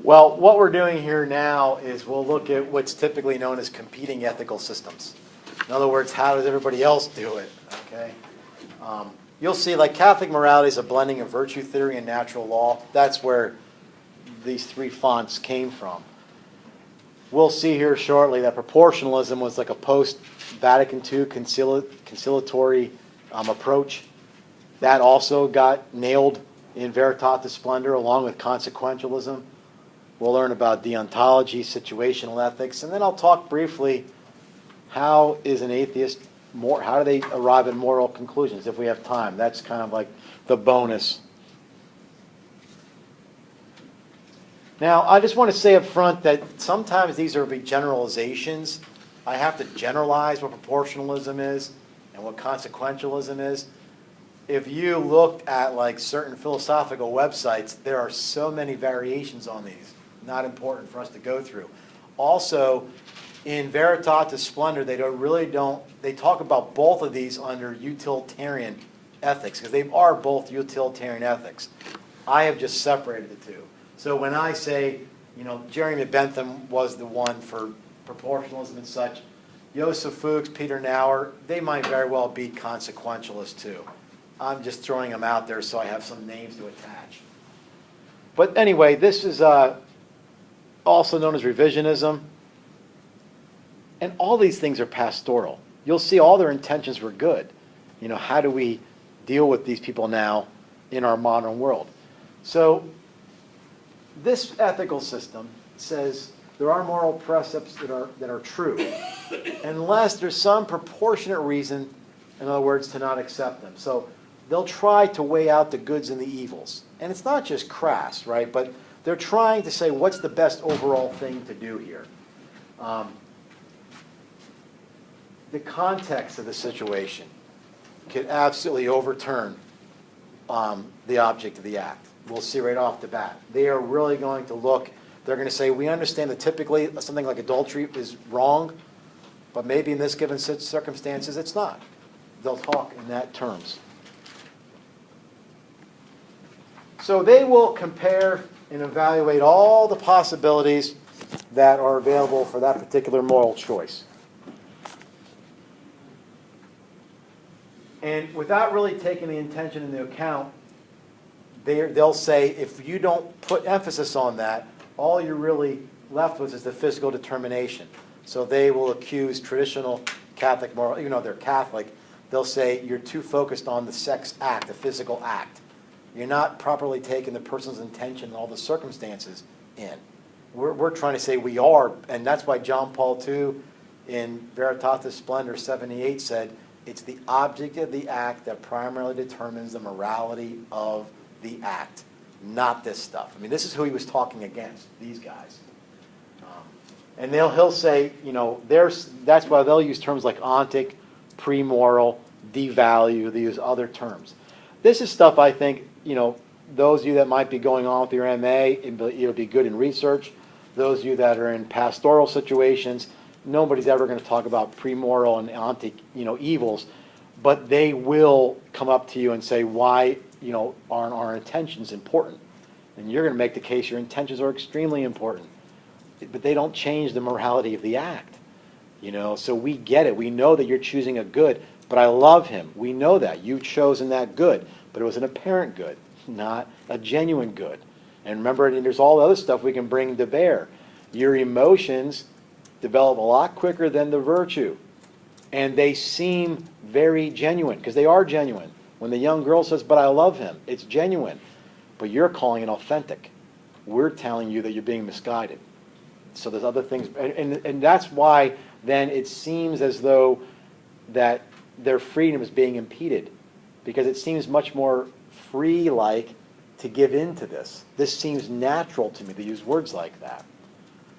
Well, what we're doing here now is we'll look at what's typically known as competing ethical systems. In other words, how does everybody else do it? Okay. You'll see, like, Catholic morality is a blending of virtue theory and natural law. That's where these three fonts came from. We'll see here shortly that proportionalism was like a post-Vatican II conciliatory approach. That also got nailed in Veritatis Splendor along with consequentialism. We'll learn about deontology, situational ethics, and then I'll talk briefly how is an atheist, how do they arrive at moral conclusions if we have time. That's kind of like the bonus. Now, I just want to say up front that sometimes these are big generalizations. I have to generalize what proportionalism is and what consequentialism is. If you looked at like certain philosophical websites, there are so many variations on these. Not important for us to go through. Also, in Veritatis Splendor, they talk about both of these under utilitarian ethics, because they are both utilitarian ethics. I have just separated the two. So when I say, Jeremy Bentham was the one for proportionalism and such, Joseph Fuchs, Peter Nauer, they might very well be consequentialists too. I'm just throwing them out there so I have some names to attach. But anyway, this is also known as revisionism. And all these things are pastoral. You'll see all their intentions were good. How do we deal with these people now in our modern world? So this ethical system says there are moral precepts that are true, unless there's some proportionate reason, in other words, to not accept them. So they'll try to weigh out the goods and the evils. And it's not just crass, right? But they're trying to say, what's the best overall thing to do here? The context of the situation could absolutely overturn the object of the act. We'll see right off the bat. They are really going to look, they're going to say, we understand that typically something like adultery is wrong, but maybe in this given circumstances it's not. They'll talk in that terms. So they will compare and evaluate all the possibilities that are available for that particular moral choice. And without really taking the intention into account, they'll say if you don't put emphasis on that, all you're really left with is the physical determination. So they will accuse traditional Catholic moral, even though they're Catholic, they'll say you're too focused on the sex act, the physical act. You're not properly taking the person's intention and all the circumstances in. We're trying to say we are, and that's why John Paul II in Veritatis Splendor 78 said, it's the object of the act that primarily determines the morality of the act, not this stuff. I mean, this is who he was talking against, these guys. And he'll say, that's why they'll use terms like ontic, pre-moral, devalue, they use other terms. This is stuff I think, those of you that might be going on with your MA, it'll be good in research. Those of you that are in pastoral situations, nobody's ever going to talk about pre-moral and ontic, evils, but they will come up to you and say, why, aren't our intentions important? And you're going to make the case your intentions are extremely important. But they don't change the morality of the act. So we get it. We know that you're choosing a good, but I love him. We know that. You've chosen that good, but it was an apparent good, not a genuine good. And remember, there's all the other stuff we can bring to bear. Your emotions develop a lot quicker than the virtue. And they seem very genuine, because they are genuine. When the young girl says, but I love him, it's genuine. But you're calling it authentic. We're telling you that you're being misguided. So there's other things. And that's why then it seems as though that their freedom is being impeded. Because it seems much more free-like to give in to this. This seems natural to me to use words like that.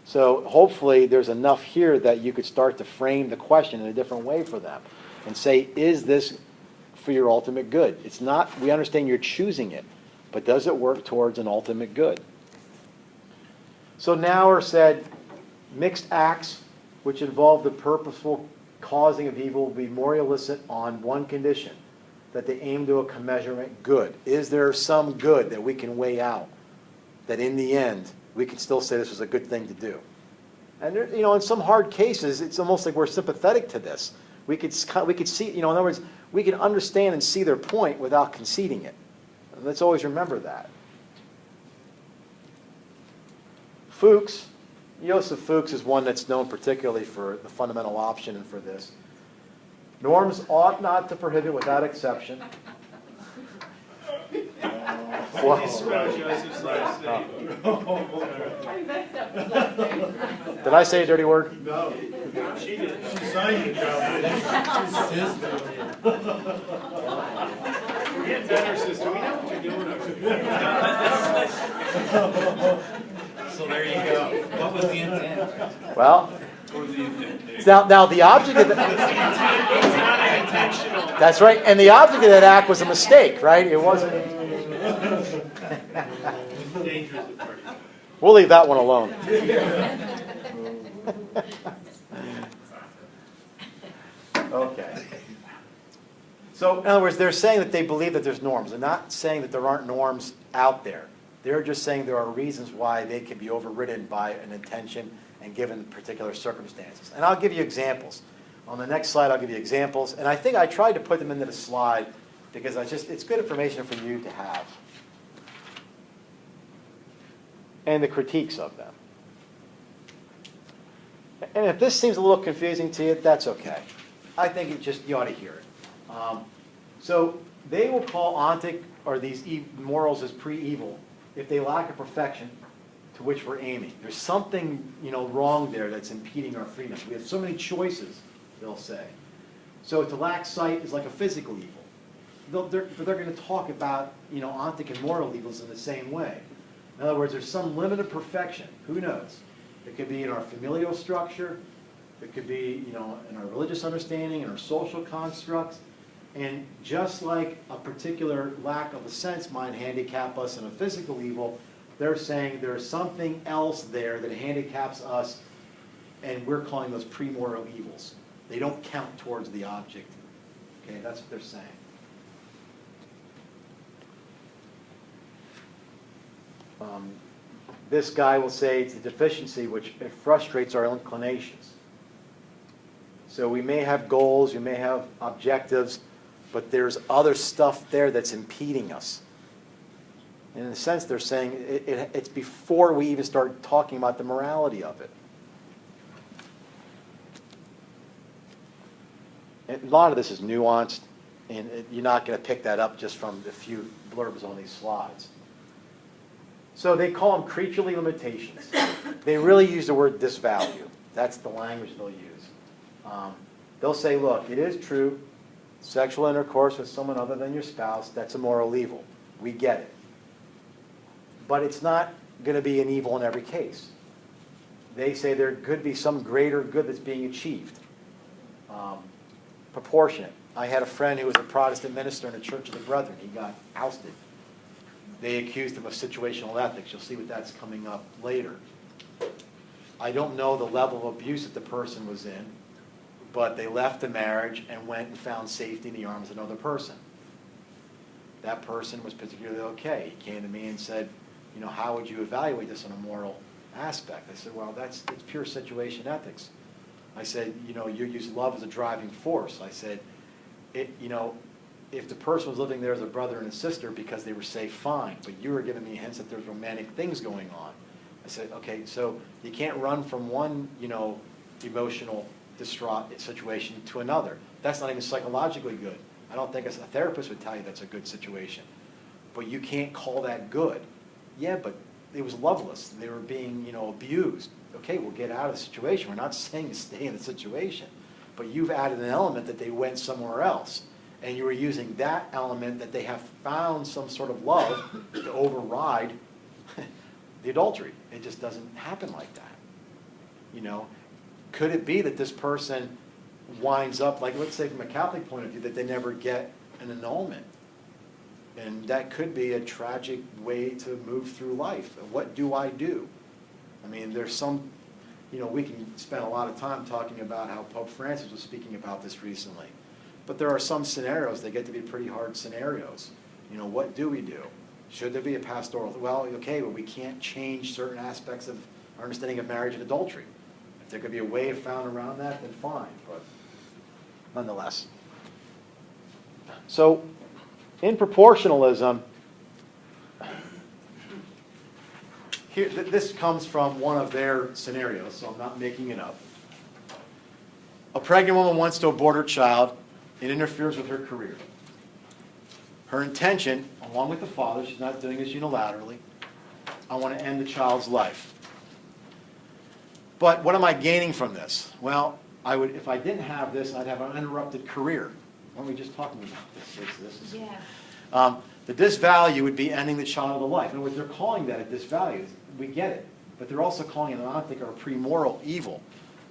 So hopefully there's enough here that you could start to frame the question in a different way for them and say, is this for your ultimate good? It's not, we understand you're choosing it, but does it work towards an ultimate good? So Nauer said, mixed acts which involve the purposeful causing of evil will be more illicit on one condition, that they aim to a commensurate good. Is there some good that we can weigh out that in the end we could still say this was a good thing to do. And there, in some hard cases, it's almost like we're sympathetic to this. We could see, in other words, we can understand and see their point without conceding it. And let's always remember that. Fuchs, Joseph Fuchs is one that's known particularly for the fundamental option and for this. Norms ought not to prohibit without exception. What? Did I say a dirty word? No. She did. She signed it, We're getting better, sister. We know what you're doing. So there you go. What was the intent? Well, What was the intent? now the object of that's right, and the object of that act was a mistake, right? It wasn't. We'll leave that one alone. Okay. So, in other words, they're saying that they believe that there's norms. They're not saying that there aren't norms out there. They're just saying there are reasons why they can be overridden by an intention and given particular circumstances. And I'll give you examples. On the next slide, I'll give you examples. And I think I tried to put them into the slide because it's good information for you to have. And the critiques of them. And if this seems a little confusing to you, that's okay. I think you ought to hear it. So they will call ontic, or these morals, as pre-evil if they lack a perfection to which we're aiming. There's something wrong there that's impeding our freedom. We have so many choices, they'll say. So to lack sight is like a physical evil. They're going to talk about ontic and moral evils in the same way. In other words, there's some limited perfection. Who knows? It could be in our familial structure. It could be in our religious understanding, in our social constructs. And just like a particular lack of a sense might handicap us in a physical evil, they're saying there's something else there that handicaps us, and we're calling those pre-moral evils. They don't count towards the object. Okay, that's what they're saying. This guy will say it's a deficiency which it frustrates our inclinations. So we may have goals, we may have objectives, but there's other stuff there that's impeding us. And in a sense, they're saying it's before we even start talking about the morality of it. And a lot of this is nuanced, and you're not going to pick that up just from the few blurbs on these slides. So they call them creaturely limitations. They really use the word disvalue. That's the language they'll use. They'll say, look, it is true, sexual intercourse with someone other than your spouse, that's a moral evil. We get it. But it's not going to be an evil in every case. They say there could be some greater good that's being achieved. Proportionate. I had a friend who was a Protestant minister in the Church of the Brethren. He got ousted. They accused him of situational ethics. You'll see what that's coming up later. I don't know the level of abuse that the person was in, but they left the marriage and went and found safety in the arms of another person. That person was particularly okay. He came to me and said, how would you evaluate this on a moral aspect? I said, well, it's pure situation ethics. I said, you use love as a driving force. I said, if the person was living there as a brother and a sister because they were safe, fine. But you were giving me hints that there's romantic things going on. I said, okay, so you can't run from one, emotional distraught situation to another. That's not even psychologically good. I don't think a therapist would tell you that's a good situation. But you can't call that good. Yeah, but it was loveless. They were being, abused. Okay, we'll get out of the situation. We're not saying to stay in the situation. But you've added an element that they went somewhere else. And you were using that element that they have found some sort of love to override the adultery. It just doesn't happen like that. Could it be that this person winds up, like let's say from a Catholic point of view, that they never get an annulment? And that could be a tragic way to move through life. What do I do? I mean, there's some, we can spend a lot of time talking about how Pope Francis was speaking about this recently. But there are some scenarios that get to be pretty hard scenarios. What do we do? Should there be a pastoral? Well, okay, but we can't change certain aspects of our understanding of marriage and adultery. If there could be a way found around that, then fine, but nonetheless. So, in proportionalism, here, this comes from one of their scenarios, so I'm not making it up. A pregnant woman wants to abort her child. It interferes with her career. Her intention, along with the father, she's not doing this unilaterally, I want to end the child's life. But what am I gaining from this? Well, if I didn't have this, I'd have an uninterrupted career. Weren't we just talking about this? Yeah. The disvalue would be ending the child of life. In other words, they're calling that a disvalue. We get it. But they're also calling it, I don't think, a pre-moral evil.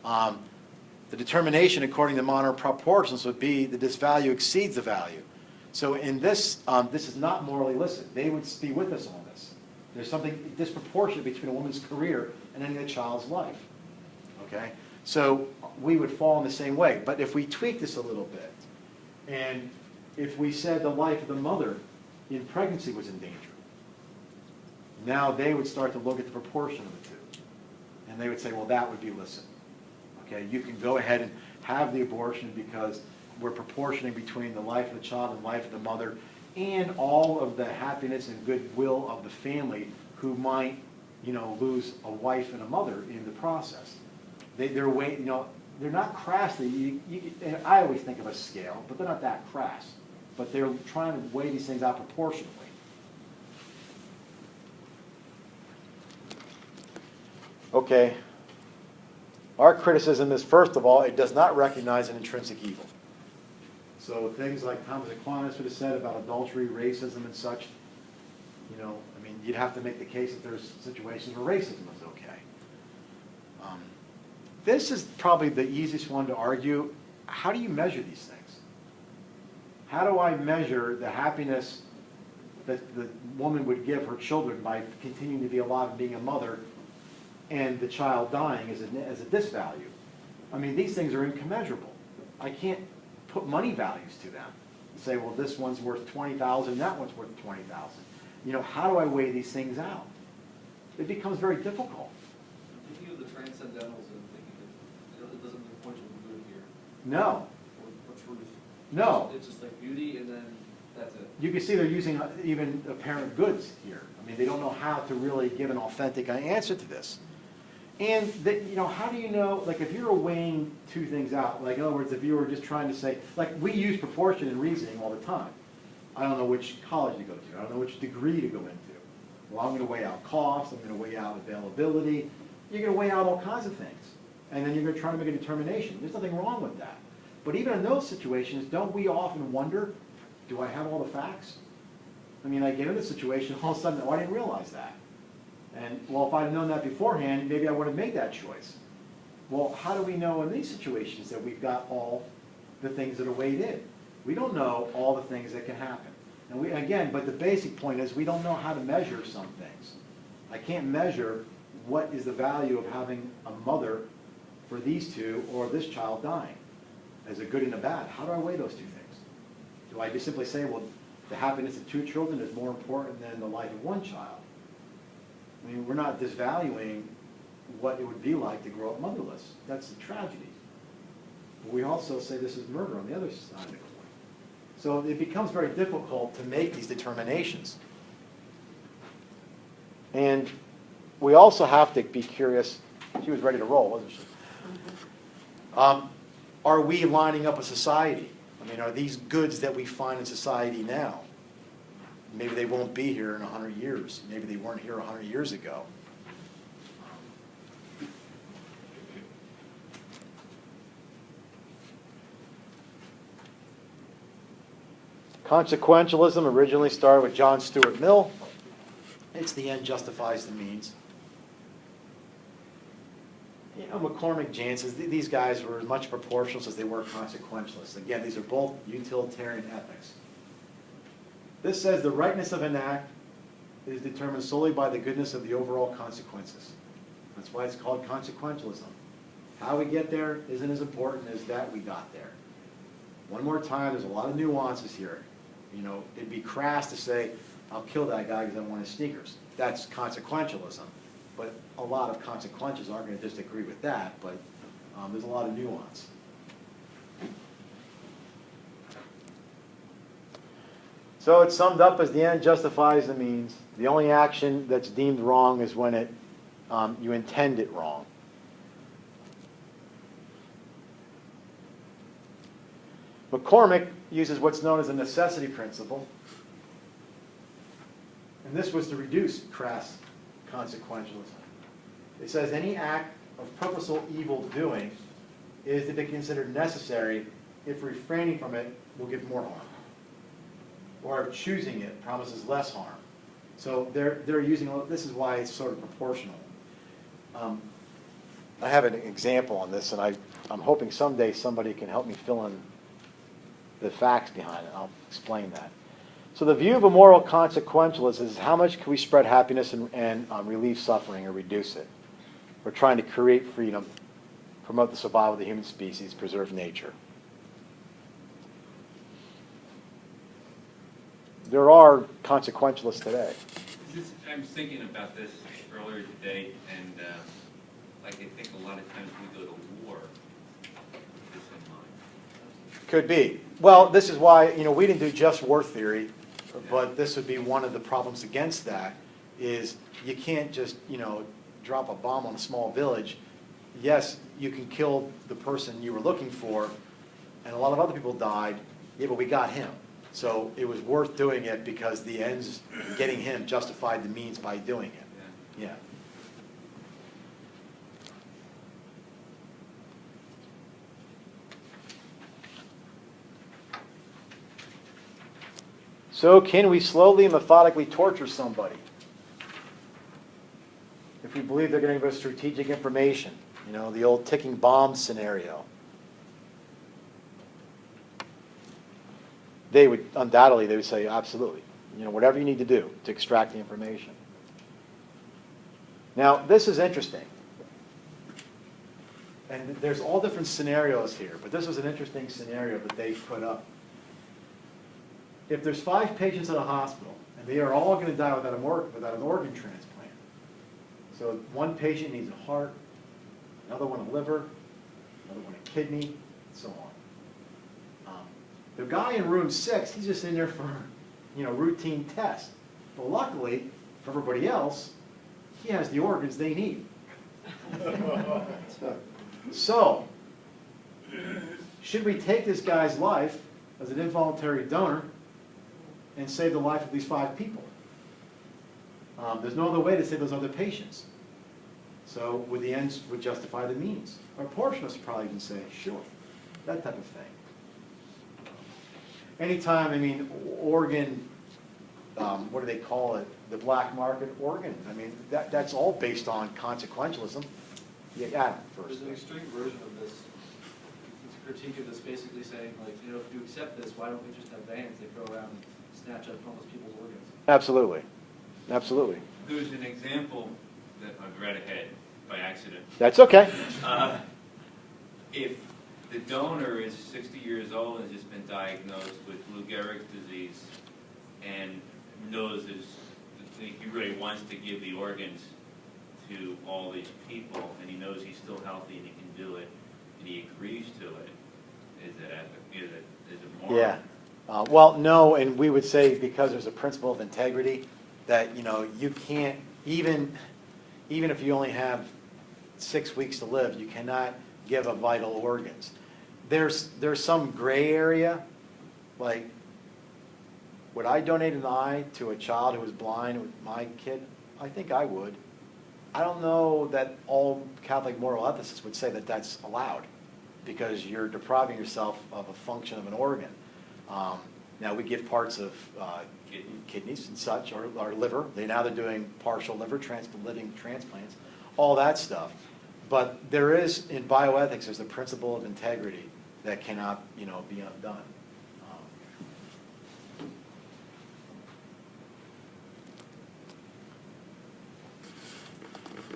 The determination, according to modern proportions, would be the disvalue exceeds the value. So in this, this is not morally illicit. They would be with us on this. There's something disproportionate between a woman's career and ending the child's life. Okay? So we would fall in the same way. But if we tweak this a little bit, and if we said the life of the mother in pregnancy was in danger, now they would start to look at the proportion of the two. And they would say, well, that would be illicit. Okay, you can go ahead and have the abortion because we're proportioning between the life of the child and the life of the mother and all of the happiness and goodwill of the family who might, lose a wife and a mother in the process. They're not crass. I always think of a scale, but they're not that crass. But they're trying to weigh these things out proportionally. Okay. Our criticism is, first of all, it does not recognize an intrinsic evil. So things like Thomas Aquinas would have said about adultery, racism, and such, you'd have to make the case that there's situations where racism is okay. This is probably the easiest one to argue. How do you measure these things? How do I measure the happiness that the woman would give her children by continuing to be alive and being a mother and the child dying as a disvalue? These things are incommensurable. I can't put money values to them and say, well, this one's worth $20,000, that one's worth $20,000. How do I weigh these things out? It becomes very difficult. Thinking of the transcendentals and thinking it doesn't mean point of good here. No. Or truth. No. It's just like beauty and then that's it. You can see they're using even apparent goods here. They don't know how to really give an authentic answer to this. And, how do you know, if you're weighing two things out, in other words, if you were just trying to say, we use proportion in reasoning all the time. I don't know which college to go to. I don't know which degree to go into. Well, I'm going to weigh out cost. I'm going to weigh out availability. You're going to weigh out all kinds of things. And then you're going to try to make a determination. There's nothing wrong with that. But even in those situations, don't we often wonder, do I have all the facts? I get in a situation, all of a sudden, I didn't realize that. And, well, if I'd known that beforehand, maybe I would have made that choice. Well, how do we know in these situations that we've got all the things that are weighed in? We don't know all the things that can happen. And but the basic point is we don't know how to measure some things. I can't measure what is the value of having a mother for these two or this child dying as a good and a bad. How do I weigh those two things? Do I just simply say, well, the happiness of two children is more important than the life of one child? We're not disvaluing what it would be like to grow up motherless. That's a tragedy. But we also say this is murder on the other side of the coin. So it becomes very difficult to make these determinations. And we also have to be curious. She was ready to roll, wasn't she? Are we lining up with society? Are these goods that we find in society now? Maybe they won't be here in 100 years. Maybe they weren't here 100 years ago. Consequentialism originally started with John Stuart Mill. It's the end justifies the means. McCormick, Jansen, these guys were as much proportionalists as they were consequentialists. Again, these are both utilitarian ethics. This says the rightness of an act is determined solely by the goodness of the overall consequences. That's why it's called consequentialism. How we get there isn't as important as that we got there. One more time, there's a lot of nuances here. It'd be crass to say, I'll kill that guy because I want his sneakers. That's consequentialism. But a lot of consequentials aren't going to just agree with that, but there's a lot of nuance. So it's summed up as the end justifies the means. The only action that's deemed wrong is when you intend it wrong. McCormick uses what's known as a necessity principle. And this was to reduce crass consequentialism. It says any act of purposeful evil doing is to be considered necessary if refraining from it will give more harm, or if choosing it promises less harm. So they're using, this is why it's sort of proportional. I have an example on this, and I'm hoping someday somebody can help me fill in the facts behind it. I'll explain that. So the view of a moral consequentialist is how much can we spread happiness and relieve suffering or reduce it. We're trying to create freedom, promote the survival of the human species, preserve nature. There are consequentialists today. I was thinking about this earlier today, and like I think a lot of times we go to war with this in mind. Could be. Well, this is why, we didn't do just war theory, but this would be one of the problems against that, is you can't just, drop a bomb on a small village. Yes, you can kill the person you were looking for, and a lot of other people died. Yeah, but we got him. So it was worth doing it because the ends, getting him, justified the means by doing it. Yeah. So can we slowly and methodically torture somebody if we believe they're going to give us strategic information? The old ticking bomb scenario. They would say absolutely. Whatever you need to do to extract the information. Now, this is interesting. And there's all different scenarios here, but this was an interesting scenario that they put up. If there's 5 patients at a hospital, and they are all going to die without an organ transplant. So one patient needs a heart, another one a liver, another one a kidney, and so on. The guy in room 6, he's just in there for, routine tests. But luckily, for everybody else, he has the organs they need. So, should we take this guy's life as an involuntary donor and save the life of these 5 people? There's no other way to save those other patients. So would the ends would justify the means? Or proportionists probably even say, sure, that type of thing. Anytime, organ, what do they call it? The black market organs. That's all based on consequentialism. Yeah, first. There's an extreme version of this. It's a critique of this basically saying, if you accept this, why don't we just have vans that go around and snatch up homeless people's organs? Absolutely. Absolutely. There's an example that I've read ahead by accident. That's okay. If the donor is 60 years old and has just been diagnosed with Lou Gehrig's disease and knows he really wants to give the organs to all these people, and he knows he's still healthy and he can do it, and he agrees to it, is it ethical? Is it moral? Yeah. Well, no, and we would say because there's a principle of integrity that you can't, even if you only have 6 weeks to live, you cannot give a vital organs. There's some gray area, like would I donate an eye to a child who was blind with my kid? I think I would. I don't know that all Catholic moral ethicists would say that that's allowed, because you're depriving yourself of a function of an organ. Now we give parts of kidneys and such, or liver. They're doing partial liver living transplants, all that stuff. But there is, in bioethics, there's the principle of integrity that cannot, be undone.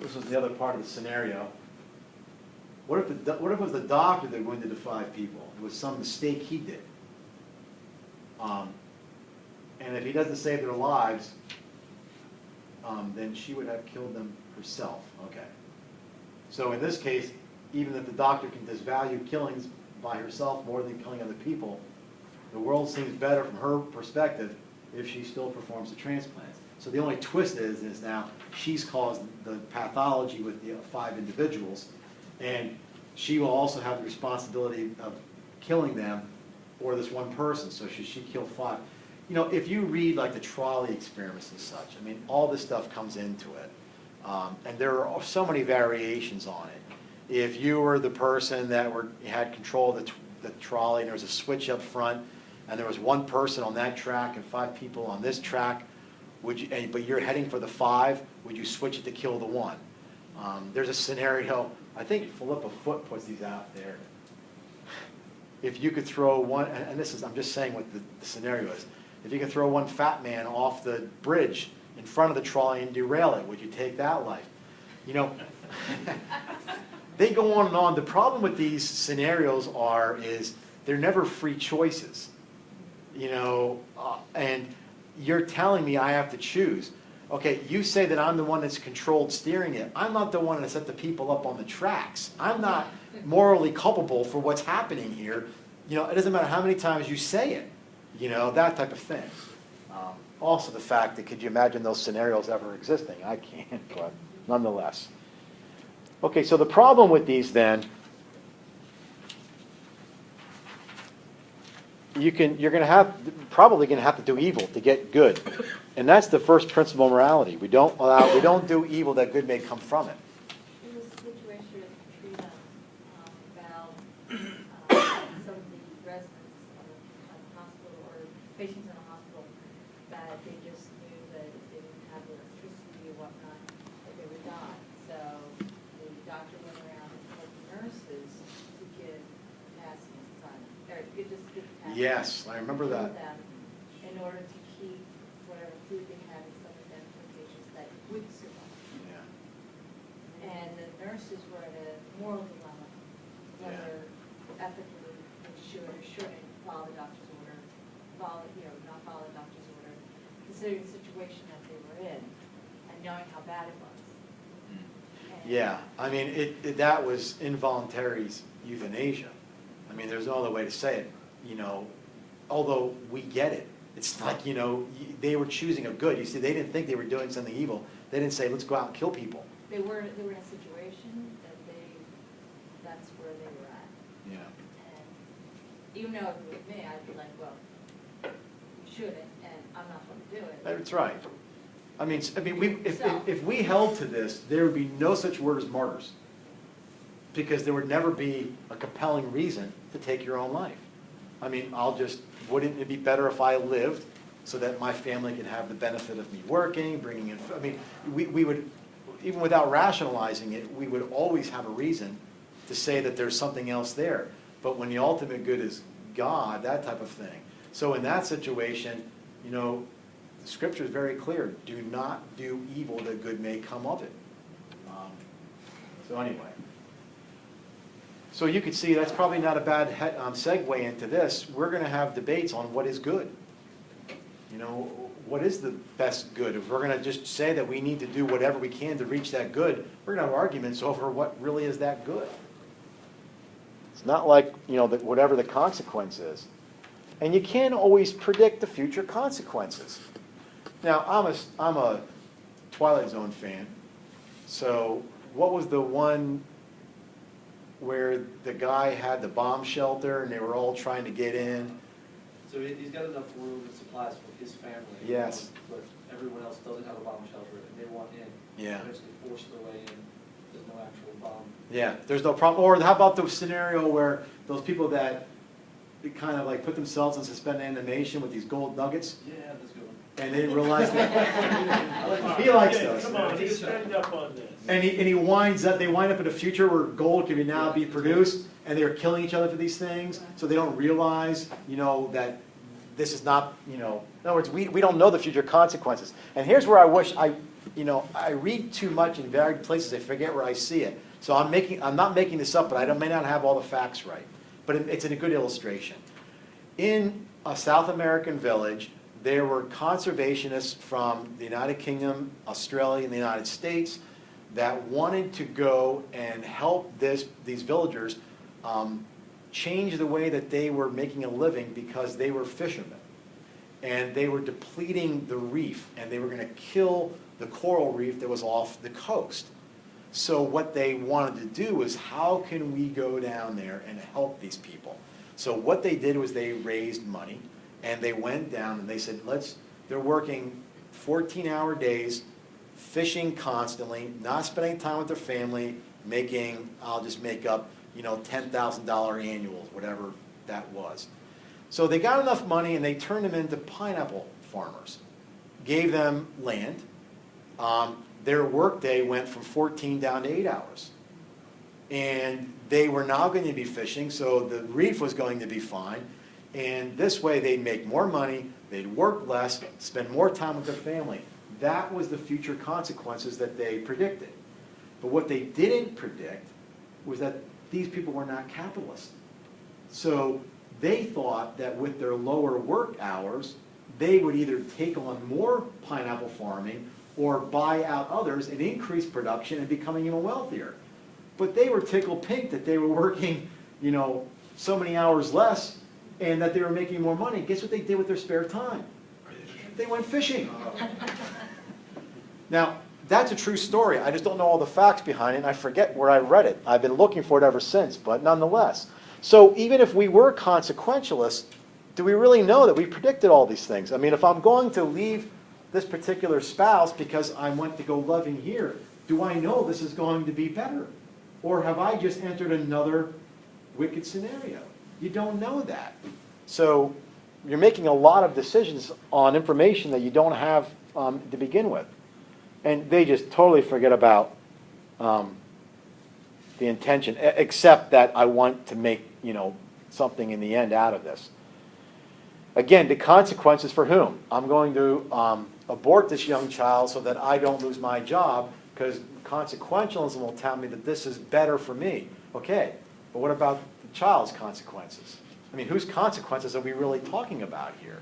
This was the other part of the scenario. What if it was the doctor that wounded the 5 people? It was some mistake he did. and if he doesn't save their lives, then she would have killed them herself. Okay. So in this case, even if the doctor can disvalue killings by herself more than killing other people, the world seems better from her perspective if she still performs the transplants. So the only twist is now she's caused the pathology with the 5 individuals, and she will also have the responsibility of killing them, or this one person. So should she kill 5? You know, if you read like the trolley experiments and such, I mean, all this stuff comes into it. And there are so many variations on it. If you were the person that had control of the trolley, and there was a switch up front, and there was one person on that track and 5 people on this track, but you're heading for the 5, would you switch it to kill the 1? There's a scenario, I think Philippa Foot puts these out there. If you could throw one, and this is, I'm just saying what the scenario is. If you could throw one fat man off the bridge in front of the trolley and derail it, would you take that life? You know, they go on and on. The problem with these scenarios is they're never free choices. You know, and you're telling me I have to choose. Okay, you say that I'm the one that's controlled steering it. I'm not the one that set the people up on the tracks. I'm not morally culpable for what's happening here. You know, it doesn't matter how many times you say it. You know, that type of thing. Also the fact that, could you imagine those scenarios ever existing? I can't, but nonetheless. Okay, so the problem with these then, you're probably going to have to do evil to get good. And that's the first principle of morality. We don't do evil that good may come from it. There was a situation in Katrina about some of the residents of a hospital or patients in a hospital that they just knew that if they didn't have electricity or whatnot, that they would die. So the doctor went around and told the nurses to give potassium cinnamon, or just give potassium. Yes, I remember that. Them in order to keep whatever food they had in some of them for patients that would survive. Yeah. And the nurses were at a moral dilemma, whether ethically they should or shouldn't follow the doctor's order, not follow the doctor's order, considering the situation that they were in, and knowing how bad it was. And Yeah, I mean, that was involuntary euthanasia. I mean, there's no other way to say it, you know, although we get it. It's like, you know, they were choosing a good. You see, they didn't think they were doing something evil. They didn't say, let's go out and kill people. They were in a situation that that's where they were at. Yeah. And even though it was me, I'd be like, well, you shouldn't, and I'm not going to do it. That's right. I mean, if we held to this, there would be no such word as martyrs, because there would never be a compelling reason to take your own life. I mean, wouldn't it be better if I lived so that my family could have the benefit of me working, bringing in, I mean, we would, even without rationalizing it, we would always have a reason to say that there's something else there. But when the ultimate good is God, that type of thing. So in that situation, you know, the scripture is very clear. Do not do evil that good may come of it. So anyway. So you could see that's probably not a bad segue into this. We're going to have debates on what is good. You know, what is the best good? If we're going to just say that we need to do whatever we can to reach that good, we're going to have arguments over what really is that good. It's not like, you know, that whatever the consequence is. And you can't always predict the future consequences. Now, I'm a Twilight Zone fan. So what was the one where the guy had the bomb shelter and they were all trying to get in? So he's got enough room and supplies for his family. Yes. But everyone else doesn't have a bomb shelter and they want in. Yeah. Eventually force their way in. There's no actual bomb. Yeah, there's no problem. Or how about the scenario where those people that kind of like put themselves in suspended animation with these gold nuggets, Yeah, that's a good one. and they didn't realize that he likes those. Come on, he's stand up on this. And they wind up in a future where gold can now be produced, and they're killing each other for these things, so they don't realize, you know, that this is not, you know, in other words, we don't know the future consequences. And here's where I wish I read too much in varied places, I forget where I see it. So I'm not making this up, but I may not have all the facts right. But it's a good illustration. In a South American village, there were conservationists from the United Kingdom, Australia, and the United States that wanted to go and help these villagers change the way that they were making a living because they were fishermen. And they were depleting the reef, and they were going to kill the coral reef that was off the coast. So what they wanted to do was, how can we go down there and help these people? So what they did was they raised money, and they went down and they said, they're working 14-hour days, fishing constantly, not spending time with their family, making, I'll just make up, $10,000 annuals, whatever that was. So they got enough money and they turned them into pineapple farmers, gave them land. Their workday went from 14 down to 8 hours. And they were now going to be fishing, so the reef was going to be fine. And this way they'd make more money, they'd work less, spend more time with their family. That was the future consequences that they predicted. But what they didn't predict was that these people were not capitalists. So they thought that with their lower work hours, they would either take on more pineapple farming or buy out others and increase production and becoming even wealthier. But they were tickled pink that they were working, so many hours less and that they were making more money. Guess what they did with their spare time? They went fishing. Now, that's a true story. I just don't know all the facts behind it, and I forget where I read it. I've been looking for it ever since, but nonetheless. So even if we were consequentialists, do we really know that we predicted all these things? I mean, if I'm going to leave this particular spouse because I went to go loving here, do I know this is going to be better? Or have I just entered another wicked scenario? You don't know that. So you're making a lot of decisions on information that you don't have to begin with. And they just totally forget about the intention, except that I want to make, something in the end out of this. Again, the consequences for whom? I'm going to abort this young child so that I don't lose my job, because consequentialism will tell me that this is better for me. Okay, but what about the child's consequences? I mean, whose consequences are we really talking about here?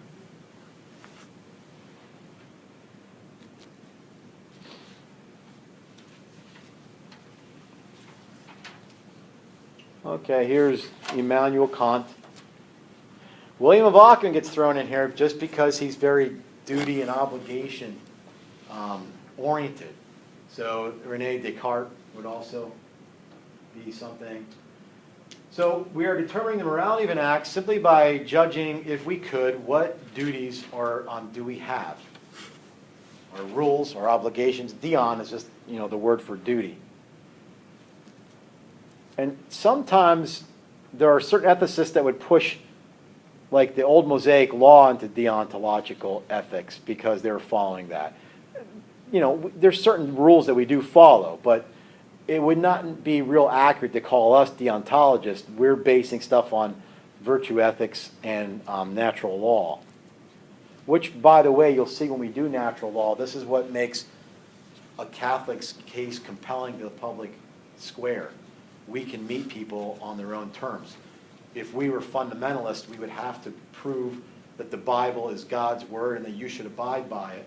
Okay, here's Immanuel Kant. William of Ockham gets thrown in here just because he's very duty and obligation oriented. So René Descartes would also be something. So we are determining the morality of an act simply by judging, if we could, what duties do we have, or rules, or obligations. Dion is just the word for duty. And sometimes there are certain ethicists that would push, like the old Mosaic law, into deontological ethics because they're following that. There's certain rules that we do follow, but it would not be real accurate to call us deontologists. We're basing stuff on virtue ethics and natural law, which, by the way, you'll see when we do natural law, this is what makes a Catholic's case compelling to the public square. We can meet people on their own terms. If we were fundamentalists, we would have to prove that the Bible is God's word and that you should abide by it.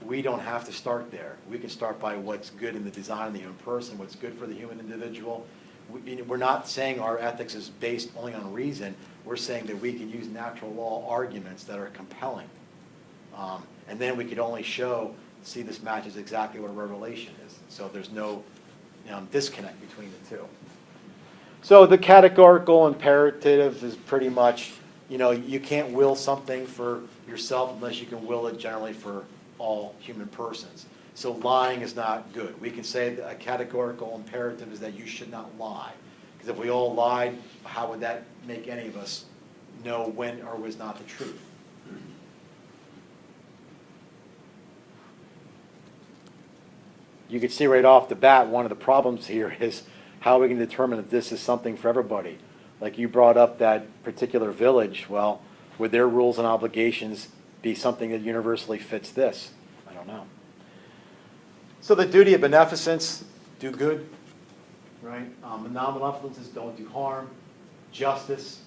We don't have to start there. We can start by what's good in the design of the human person, what's good for the human individual. We're not saying our ethics is based only on reason. We're saying that we can use natural law arguments that are compelling. And then we could only see this matches exactly what a revelation is. So there's no disconnect between the two. So the categorical imperative is pretty much, you can't will something for yourself unless you can will it generally for all human persons. So lying is not good. We can say that a categorical imperative is that you should not lie. Because if we all lied, how would that make any of us know when or was not the truth? You can see right off the bat, one of the problems here is how we can determine if this is something for everybody. Like you brought up that particular village. Well, would their rules and obligations be something that universally fits this? I don't know. So the duty of beneficence, do good, right? Non-malevolence is don't do harm. Justice,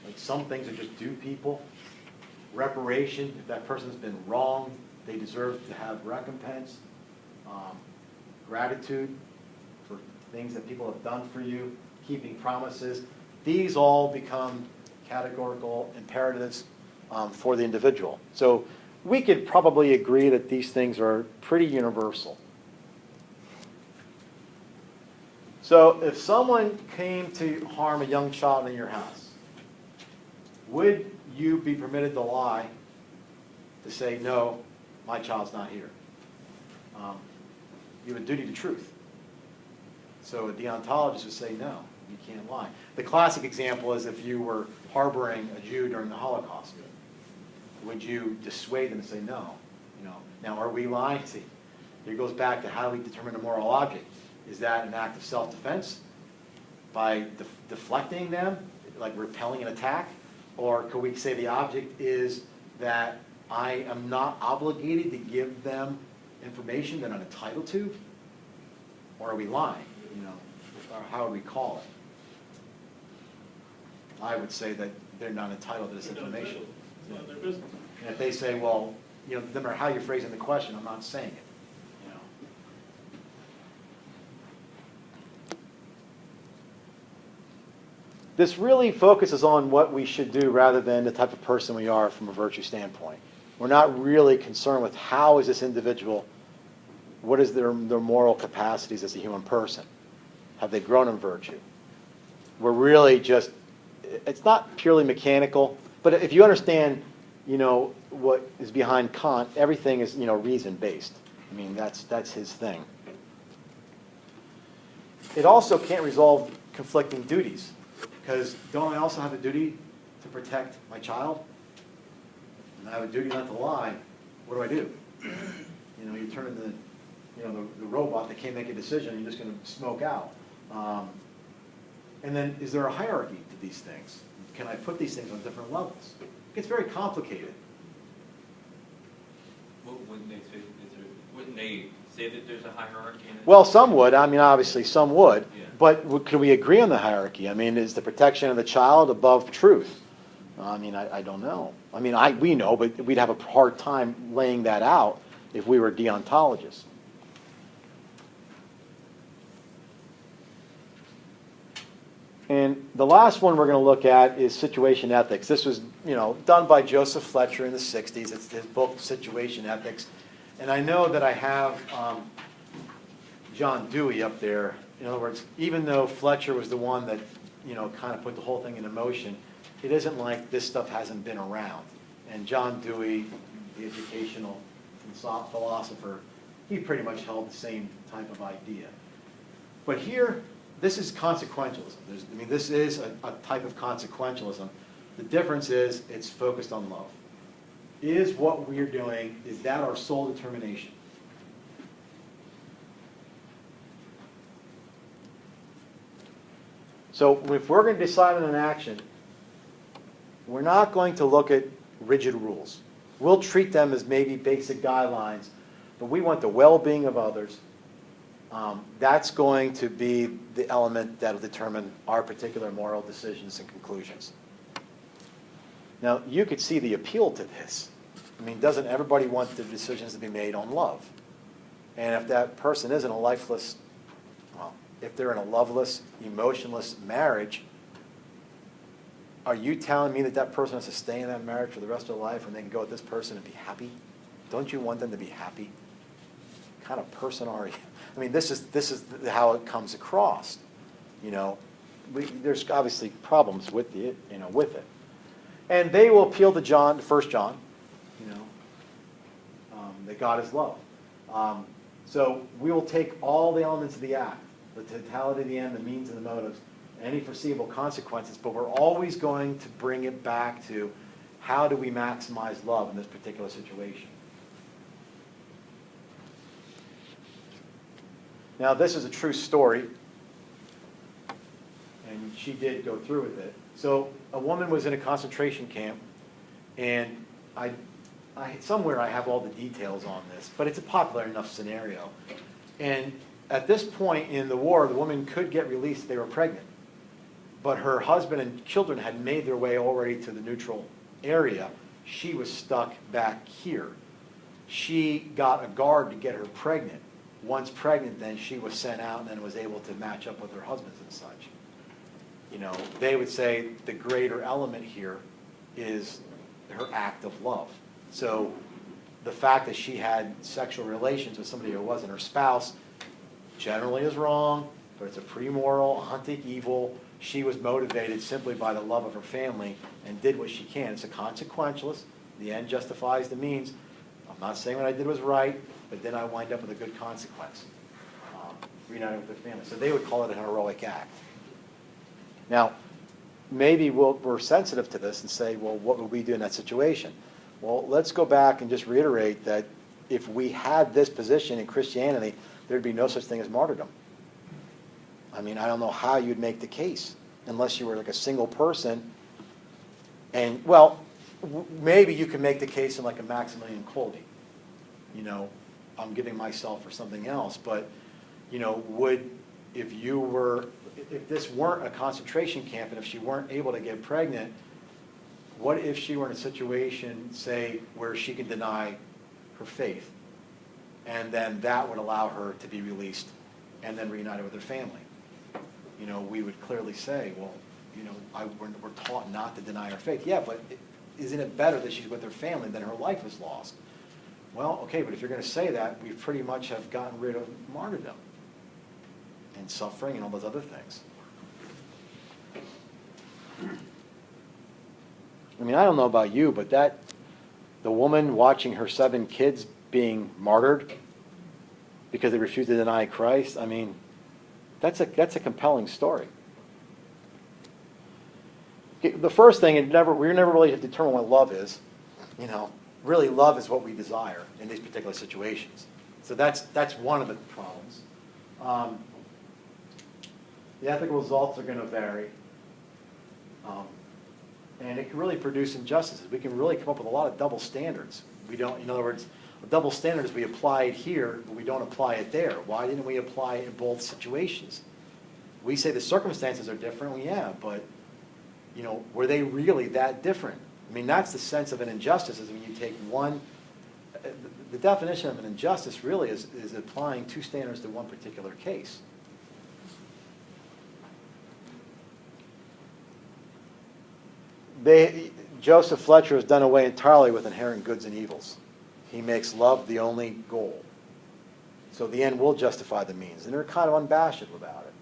like some things are just do people. reparation. If that person's been wronged, they deserve to have recompense. Gratitude for things that people have done for you, keeping promises. These all become categorical imperatives for the individual. So we could probably agree that these things are pretty universal. So if someone came to harm a young child in your house, would you be permitted to lie to say, no, my child's not here? You have a duty to truth. So a deontologist would say, no, you can't lie. The classic example is if you were harboring a Jew during the Holocaust. Would you dissuade them and say, no? Now, are we lying? See, here goes back to how do we determine a moral object? Is that an act of self-defense by deflecting them, like repelling an attack? Or could we say the object is that I am not obligated to give them information that I'm entitled to? Or are we lying? Or how would we call it? I would say that they're not entitled to this information. It's not their business. And if they say, well, no matter how you're phrasing the question, I'm not saying it. This really focuses on what we should do rather than the type of person we are from a virtue standpoint. We're not really concerned with how is this individual, what is their moral capacities as a human person? Have they grown in virtue? We're really just, it's not purely mechanical, but if you understand, what is behind Kant, everything is, reason-based. I mean, that's his thing. It also can't resolve conflicting duties. Because don't I also have a duty to protect my child? And I have a duty not to lie. What do? You turn into the robot that can't make a decision, you're just going to smoke out. And then is there a hierarchy to these things? Can I put these things on different levels? It gets very complicated. Wouldn't they say that there's a hierarchy in it? Well, some would. I mean, obviously, some would. Yeah. But could we agree on the hierarchy? I mean, is the protection of the child above truth? I mean, I don't know. I mean, we know, but we'd have a hard time laying that out if we were deontologists. And the last one we're going to look at is situation ethics. This was, done by Joseph Fletcher in the 60s. It's his book, Situation Ethics. And I know that I have John Dewey up there. In other words, even though Fletcher was the one that, kind of put the whole thing into motion, it isn't like this stuff hasn't been around. And John Dewey, the educational philosopher, he pretty much held the same type of idea. But here, this is consequentialism. This is a type of consequentialism. The difference is it's focused on love. Is what we're doing, is that our sole determination? So if we're going to decide on an action, we're not going to look at rigid rules. We'll treat them as maybe basic guidelines, but we want the well-being of others. That's going to be the element that will determine our particular moral decisions and conclusions. Now, you could see the appeal to this. I mean, doesn't everybody want their decisions to be made on love? And if that person is in a lifeless, if they're in a loveless, emotionless marriage, are you telling me that that person has to stay in that marriage for the rest of their life and they can go with this person and be happy? Don't you want them to be happy? What kind of person are you? I mean, this is how it comes across. There's obviously problems with it, with it. And they will appeal to John, 1 John, that God is love. So we will take all the elements of the act, the totality of the end, the means and the motives, any foreseeable consequences, but we're always going to bring it back to how do we maximize love in this particular situation. Now, this is a true story, and she did go through with it. So a woman was in a concentration camp, and somewhere I have all the details on this, but it's a popular enough scenario. And at this point in the war, the woman could get released if they were pregnant. But her husband and children had made their way already to the neutral area, she was stuck back here. She got a guard to get her pregnant. Once pregnant, then she was sent out and then was able to match up with her husbands and such. You know, they would say the greater element here is her act of love. So the fact that she had sexual relations with somebody who wasn't her spouse generally is wrong, but it's a pre-moral, hunting evil. She was motivated simply by the love of her family and did what she can. It's a consequentialist. The end justifies the means. I'm not saying what I did was right, but then I wind up with a good consequence. Reuniting with their family. So they would call it a heroic act. Now, maybe we're sensitive to this and say, well, what would we do in that situation? Well, let's go back and just reiterate that if we had this position in Christianity, there'd be no such thing as martyrdom. I mean, I don't know how you'd make the case unless you were like a single person. And, well, maybe you can make the case in like a Maximilian Kolbe. You know, I'm giving myself for something else. But, you know, if this weren't a concentration camp and if she weren't able to get pregnant, what if she were in a situation, say, where she can deny her faith? And then that would allow her to be released and then reunited with her family. You know, we would clearly say, well, you know, we're taught not to deny our faith. Yeah, but isn't it better that she's with her family than her life is lost? Well, okay, but if you're going to say that, we pretty much have gotten rid of martyrdom and suffering and all those other things. I mean, I don't know about you, but the woman watching her 7 kids being martyred because they refused to deny Christ, I mean, that's a compelling story. The first thing, we're never really to determine what love is. You know, really love is what we desire in these particular situations. So that's one of the problems. The ethical results are going to vary. And it can really produce injustices. We can really come up with a lot of double standards. In other words, a double standard is we apply it here, but we don't apply it there. Why didn't we apply it in both situations? We say the circumstances are different. Well, yeah, but you know, were they really that different? I mean, that's the sense of an injustice, is when you take one. The definition of an injustice really is applying 2 standards to one particular case. Joseph Fletcher has done away entirely with inherent goods and evils. He makes love the only goal. So the end will justify the means. And they're kind of unabashed about it.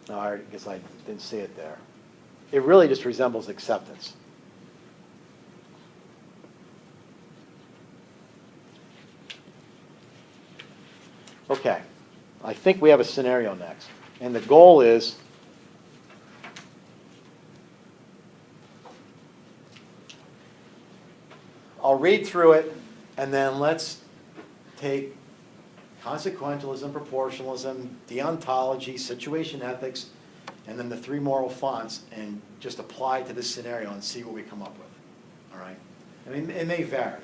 No, I guess I didn't see it there. It really just resembles acceptance. Okay, I think we have a scenario next. And the goal is I'll read through it, and then let's take consequentialism, proportionalism, deontology, situation ethics, and then the 3 moral fonts, and just apply it to this scenario and see what we come up with. All right? I mean, it may vary.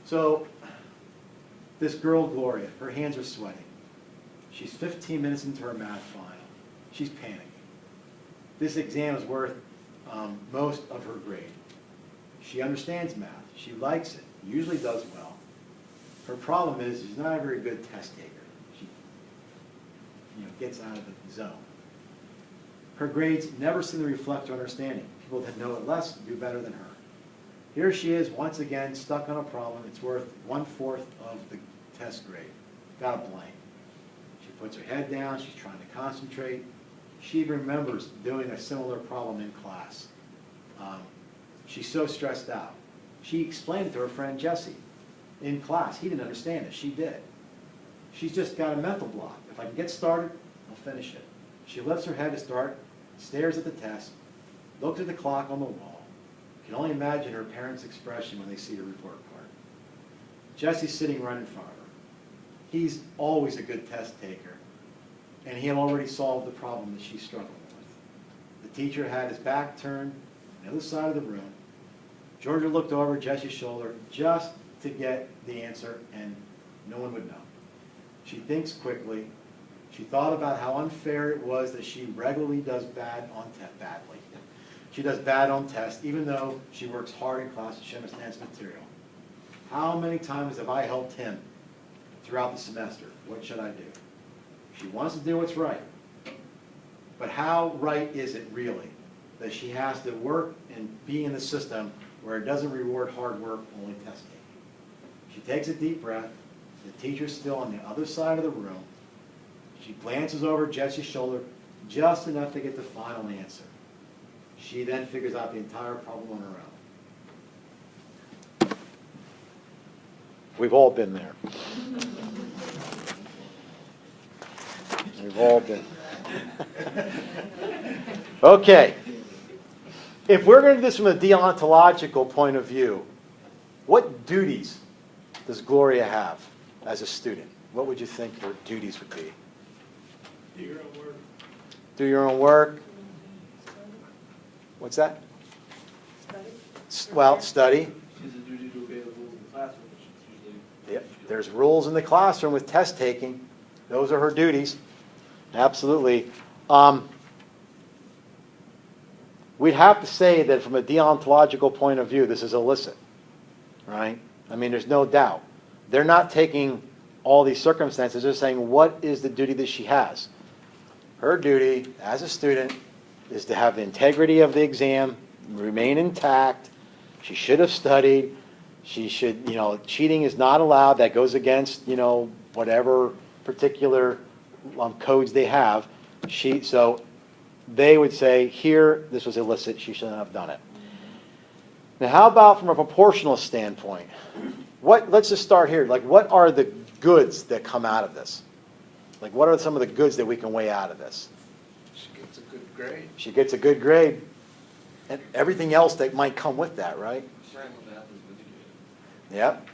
So this girl, Gloria, her hands are sweating. She's 15 minutes into her math final. She's panicking. This exam is worth most of her grade. She understands math. She likes it. Usually does well. Her problem is she's not a very good test taker. She gets out of the zone. Her grades never seem to reflect her understanding. People that know it less do better than her. Here she is, once again, stuck on a problem. It's worth 1/4 of the test grade. Got a blank. She puts her head down. She's trying to concentrate. She remembers doing a similar problem in class. She's so stressed out. She explained it to her friend Jesse in class. He didn't understand it. She did. She's just got a mental block. If I can get started, I'll finish it. She lifts her head to start, stares at the test, looks at the clock on the wall. You can only imagine her parents' expression when they see her report card. Jesse's sitting right in front of her. He's always a good test taker, and he had already solved the problem that she's struggling with. The teacher had his back turned on the other side of the room. Georgia looked over Jesse's shoulder just to get the answer, and no one would know. She thinks quickly, She thought about how unfair it was that she regularly does bad on badly. She does bad on tests, even though she works hard in class and she understands material. How many times have I helped him throughout the semester? What should I do? She wants to do what's right. But how right is it really that she has to work and be in the system where it doesn't reward hard work, only test taking? She takes a deep breath. The teacher's still on the other side of the room. She glances over Jesse's shoulder just enough to get the final answer. She then figures out the entire problem on her own. We've all been there. We've all been. Okay. If we're going to do this from a deontological point of view, what duties does Gloria have as a student? What would you think her duties would be? Do your own work. Do your own work. What's that? Study. Well, study. She has a duty to obey the rules in the classroom, which is usually. Yep. There's rules in the classroom with test taking. Those are her duties. Absolutely. We'd have to say that from a deontological point of view, this is illicit, right? I mean, there's no doubt. They're not taking all these circumstances. They're saying, what is the duty that she has? Her duty as a student is to have the integrity of the exam, remain intact. She should have studied. She should, cheating is not allowed. That goes against, whatever particular codes they have. So they would say, here, this was illicit. She shouldn't have done it. Now, how about from a proportionalist standpoint? Let's just start here. What are the goods that come out of this? What are some of the goods that we can weigh out of this? She gets a good grade. She gets a good grade. And everything else that might come with that, right? Yep.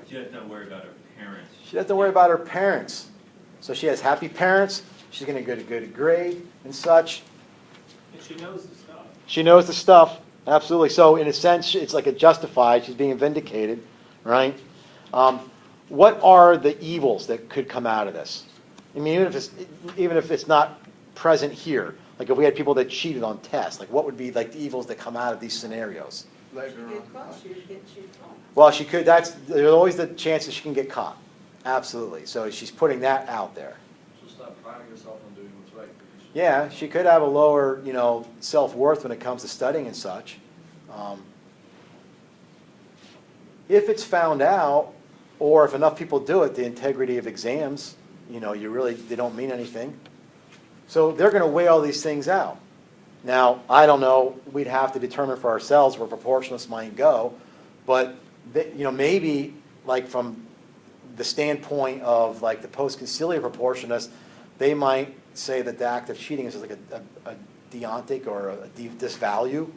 She doesn't have to worry about her parents. She doesn't worry about her parents. So she has happy parents. She's going to get a good grade and such. And she knows the stuff. She knows the stuff. Absolutely. So in a sense, it's like a justified. She's being vindicated, right? What are the evils that could come out of this? I mean, even if it's not present here, like if we had people that cheated on tests, what would be the evils that come out of these scenarios? Later on. Well, she could. There's always the chance that she can get caught. Absolutely. So she's putting that out there. She'll stop priding herself on doing what's right. Yeah, she could have a lower, self-worth when it comes to studying and such. If it's found out, or if enough people do it, the integrity of exams, they don't mean anything. So they're going to weigh all these things out. Now, I don't know. We'd have to determine for ourselves where proportionalists might go, but maybe from the standpoint of the post-conciliar proportionists, they might say that the act of cheating is a deontic or a disvalue,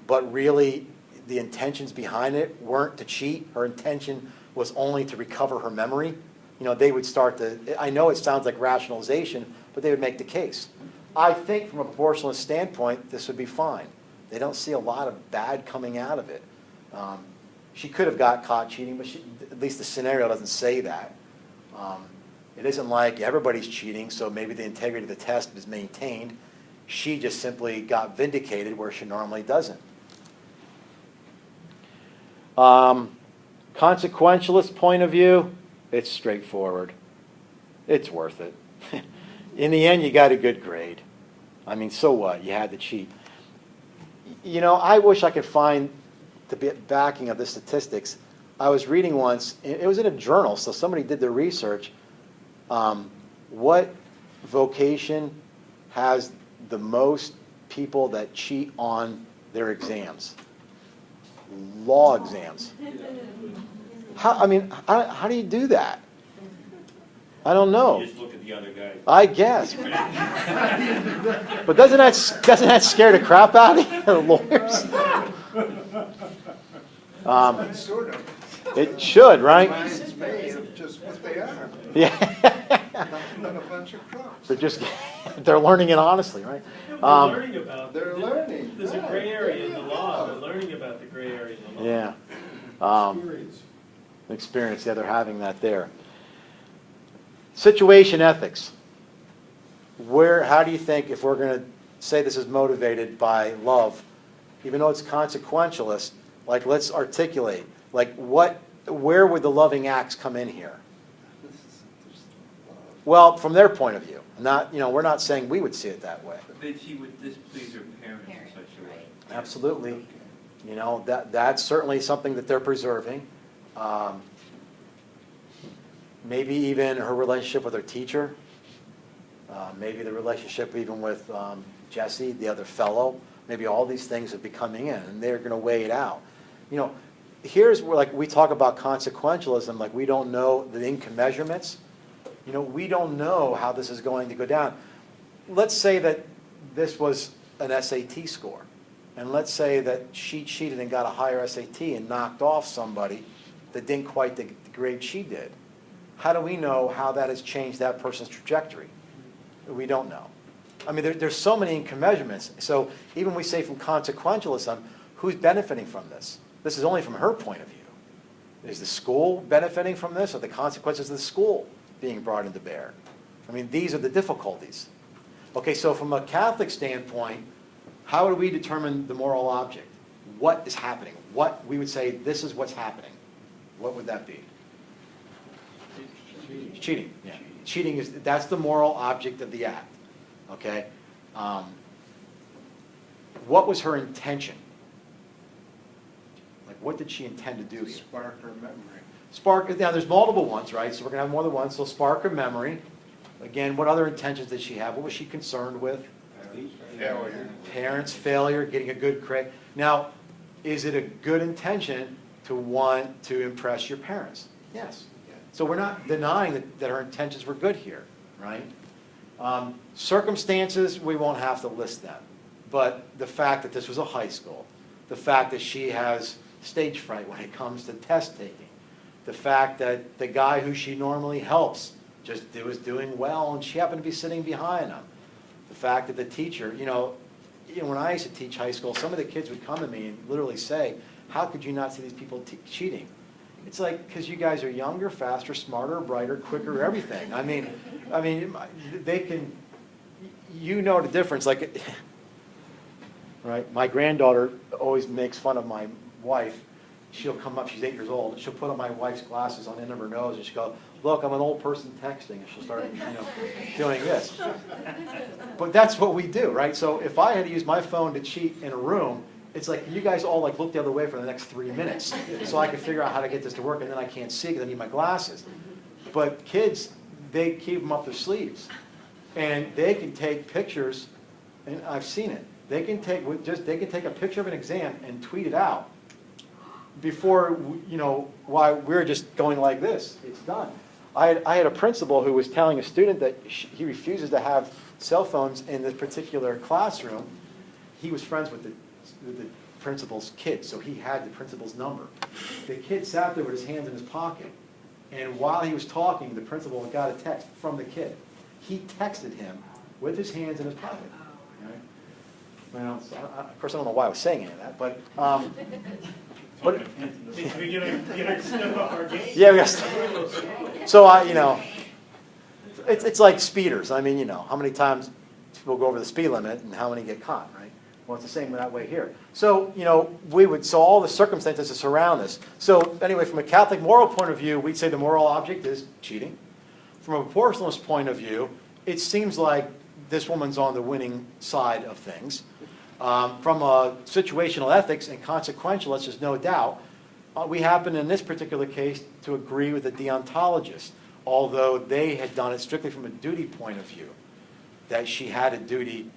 but really the intentions behind it weren't to cheat. Her intention was only to recover her memory. They would start to, I know it sounds like rationalization, but they would make the case. I think from a proportionalist standpoint, this would be fine. They don't see a lot of bad coming out of it. She could have got caught cheating, but at least the scenario doesn't say that. It isn't like everybody's cheating, so maybe the integrity of the test is maintained. She just simply got vindicated where she normally doesn't. Consequentialist point of view, it's straightforward. It's worth it. In the end, you got a good grade. I mean, so what? You had to cheat. I wish I could find the backing of the statistics. I was reading once, it was in a journal, so somebody did the research. What vocation has the most people that cheat on their exams? Law exams. How do you do that? I don't know. You just look at the other guy. I guess. But doesn't that scare the crap out of you, lawyers? Sort of. It should, right? Reminds me of just what they are. Yeah. Nothing but a bunch of crooks. They're learning it honestly, right? They're learning about. They're learning. There's a gray area in the law. They're learning about the gray area in the law. Yeah. Experience. Experience. Yeah, they're having that there. Situation ethics. How do you think, if we're going to say this is motivated by love, even though it's consequentialist, like let's articulate, like where would the loving acts come in here? Well, from their point of view, not, we're not saying we would see it that way. That she would displease her parents in such a way. Absolutely. That's certainly something that they're preserving. Maybe even her relationship with her teacher. Maybe the relationship even with Jesse, the other fellow. Maybe all these things would be coming in, and they're going to weigh it out. Here's where, like, we talk about consequentialism, like we don't know the income measurements. We don't know how this is going to go down. Let's say that this was an SAT score. And let's say that she cheated and got a higher SAT and knocked off somebody that didn't quite the grade she did. How do we know how that has changed that person's trajectory? We don't know. I mean, there's so many income measurements. So even we say from consequentialism, who's benefiting from this? This is only from her point of view. Is the school benefiting from this, or the consequences of the school being brought into bear? I mean, these are the difficulties. Okay, so from a Catholic standpoint, how do we determine the moral object? What is happening? What we would say, this is what's happening. What would that be? Cheating. Yeah. Cheating that's the moral object of the act. Okay? What was her intention? Like, what did she intend to do here? Spark her memory. Now, there's multiple ones, right? So we're going to have more than one. So spark her memory. Again, what other intentions did she have? What was she concerned with? Failure. Parents' failure, getting a good grade. Now, is it a good intention to want to impress your parents? Yes. So we're not denying that her intentions were good here, right? Circumstances, we won't have to list them. But the fact that this was a high school, the fact that she has stage fright when it comes to test taking, the fact that the guy who she normally helps just was doing well and she happened to be sitting behind him, the fact that the teacher, when I used to teach high school, some of the kids would come to me and literally say, how could you not see these people cheating? It's like, because you guys are younger, faster, smarter, brighter, quicker, everything. I mean, they can, the difference. Like, right? My granddaughter always makes fun of my wife. She'll come up, she's 8 years old, and she'll put on my wife's glasses on the end of her nose, and she'll go, look, I'm an old person texting, and she'll start, doing this. But that's what we do, right? So if I had to use my phone to cheat in a room, it's like you guys all look the other way for the next 3 minutes, so I can figure out how to get this to work, and then I can't see because I need my glasses. But kids, they keep them up their sleeves, and they can take pictures, and I've seen it. They can take a picture of an exam and tweet it out before why we're just going like this. It's done. I had a principal who was telling a student that he refuses to have cell phones in this particular classroom. He was friends with the principal's kid, so he had the principal's number. The kid sat there with his hands in his pocket, and while he was talking, the principal got a text from the kid. He texted him with his hands in his pocket. Right? Well, so of course, I don't know why I was saying any of that, but yeah, we got. So it's like speeders. I mean, how many times people go over the speed limit and how many get caught, right? Well, it's the same that way here. So, so all the circumstances that surround this. So anyway, from a Catholic moral point of view, we'd say the moral object is cheating. From a proportionalist point of view, it seems like this woman's on the winning side of things. From a situational ethics and consequentialist, there's no doubt. We happen in this particular case to agree with the deontologists, although they had done it strictly from a duty point of view, that she had a duty,